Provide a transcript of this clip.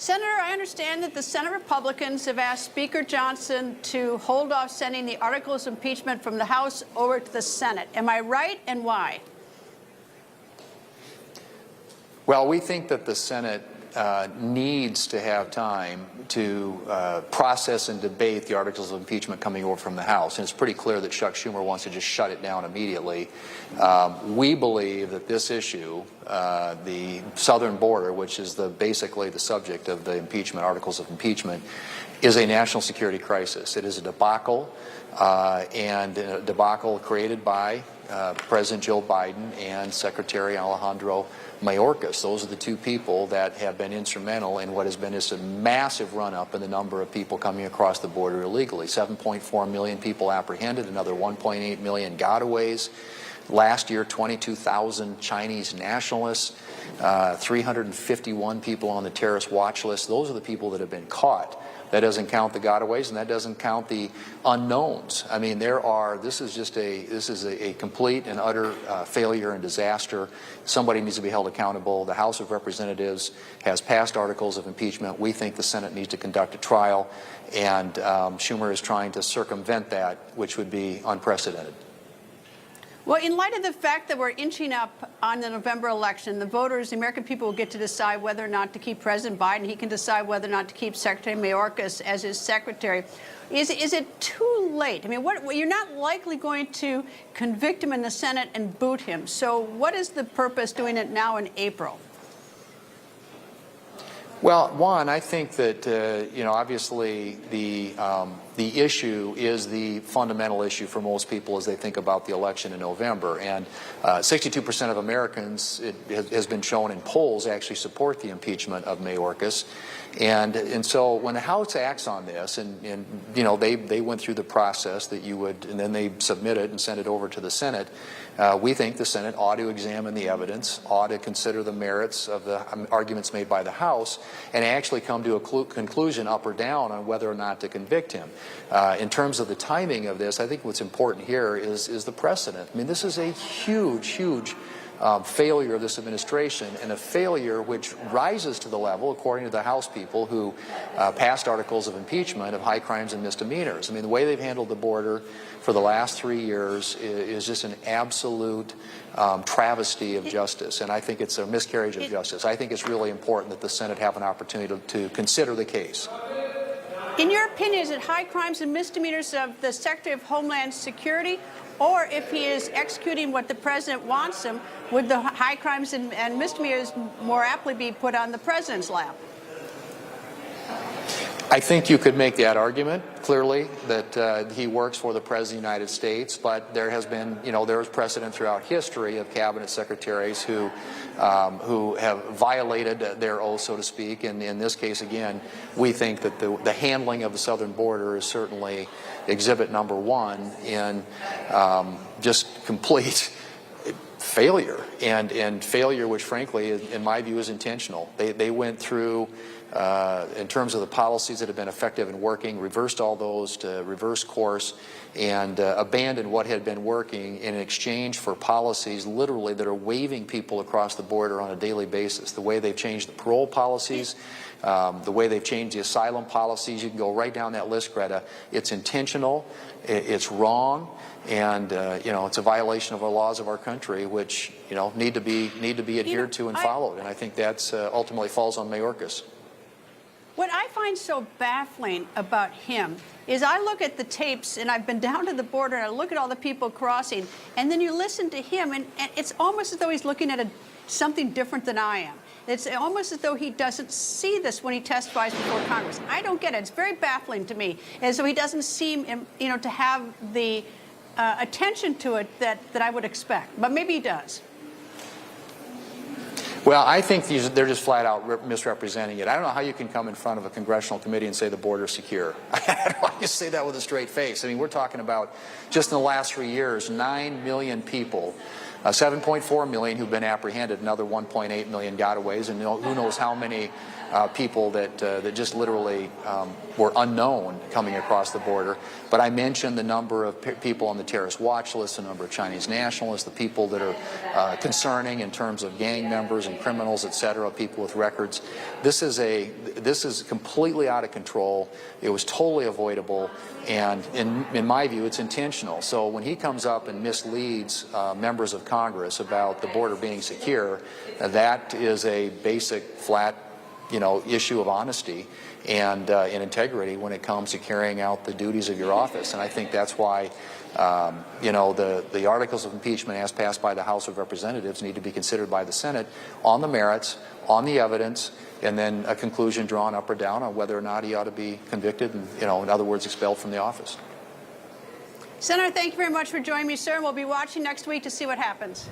Senator, I understand that the Senate Republicans have asked Speaker Johnson to hold off sending the articles of impeachment from the House over to the Senate. Am I right, and why? Well, we think that the Senate needs to have time to process and debate the articles of impeachment coming over from the House. And it's pretty clear that Chuck Schumer wants to just shut it down immediately. We believe that this issue, the southern border, which is basically the subject of the impeachment, articles of impeachment, is a national security crisis. It is a debacle, and a debacle created by President Joe Biden and Secretary Alejandro Mayorkas. Those are the two people that have been instrumental in what has been this massive run-up in the number of people coming across the border illegally. 7.4 million people apprehended, another 1.8 million gotaways. Last year, 22,000 Chinese nationalists, 351 people on the terrorist watch list. Those are the people that have been caught. That doesn't count the gotaways, and that doesn't count the unknowns. I mean, this is a complete and utter failure and disaster. Somebody needs to be held accountable. The House of Representatives has passed articles of impeachment. We think the Senate needs to conduct a trial, and Schumer is trying to circumvent that, which would be unprecedented. Well, in light of the fact that we're inching up on the November election, the voters, the American people, will get to decide whether or not to keep President Biden. He can decide whether or not to keep Secretary Mayorkas as his secretary. Is it too late? I mean, you're not likely going to convict him in the Senate and boot him. So what is the purpose doing it now in April? Well, one, I think that obviously the issue is the fundamental issue for most people as they think about the election in November. And 62% of Americans, it has been shown in polls, actually support the impeachment of Mayorkas. And so when the House acts on this, and they went through the process that you would, and then they submit it and send it over to the Senate. We think the Senate ought to examine the evidence, ought to consider the merits of the arguments made by the House, and actually come to a conclusion up or down on whether or not to convict him. In terms of the timing of this, I think what's important here is the precedent. I mean, this is a huge failure of this administration, and a failure which rises to the level, according to the House people who passed articles of impeachment, of high crimes and misdemeanors. I mean, the way they've handled the border for the last 3 years is just an absolute travesty of justice, and I think it's a miscarriage of justice. I think it's really important that the Senate have an opportunity to consider the case. In your opinion, is it high crimes and misdemeanors of the Secretary of Homeland Security, or if he is executing what the president wants him, would the high crimes and misdemeanors more aptly be put on the president's lap? I think you could make that argument, clearly, that he works for the President of the United States, but there has been, there is precedent throughout history of cabinet secretaries who have violated their oath, so to speak, and in this case, again, we think that the handling of the southern border is certainly exhibit number one in just complete failure, and failure which, frankly, in my view, is intentional. They went through, in terms of the policies that have been effective and working, reversed all those to reverse course, and abandoned what had been working in exchange for policies literally that are waving people across the border on a daily basis. The way they've changed the parole policies, the way they've changed the asylum policies, you can go right down that list, Greta. It's intentional, it's wrong, and it's a violation of our laws of our country, which need to be adhered to and followed. And I think that's ultimately falls on Mayorkas. What I find so baffling about him is I look at the tapes, and I've been down to the border, and I look at all the people crossing, and then you listen to him, and it's almost as though he's looking at something different than I am. It's almost as though he doesn't see this when he testifies before Congress. I don't get it. It's very baffling to me, as though he doesn't seem, to have the attention to it that I would expect. But maybe he does. Well, I think they're just flat out misrepresenting it. I don't know how you can come in front of a congressional committee and say the border's secure. I don't know how you say that with a straight face. I mean, we're talking about just in the last 3 years, 9 million people, 7.4 million who've been apprehended, another 1.8 million gotaways, and who knows how many people that just literally were unknown coming across the border. But I mentioned the number of people on the terrorist watch list, the number of Chinese nationalists, the people that are concerning in terms of gang members and criminals, et cetera, people with records. This is completely out of control. It was totally avoidable, and in my view, it's intentional. So when he comes up and misleads members of Congress about the border being secure, that is a basic, flat, issue of honesty and integrity when it comes to carrying out the duties of your office. And I think that's why, the articles of impeachment as passed by the House of Representatives need to be considered by the Senate on the merits, on the evidence, and then a conclusion drawn up or down on whether or not he ought to be convicted and, in other words, expelled from the office. Senator, thank you very much for joining me, sir. We'll be watching next week to see what happens.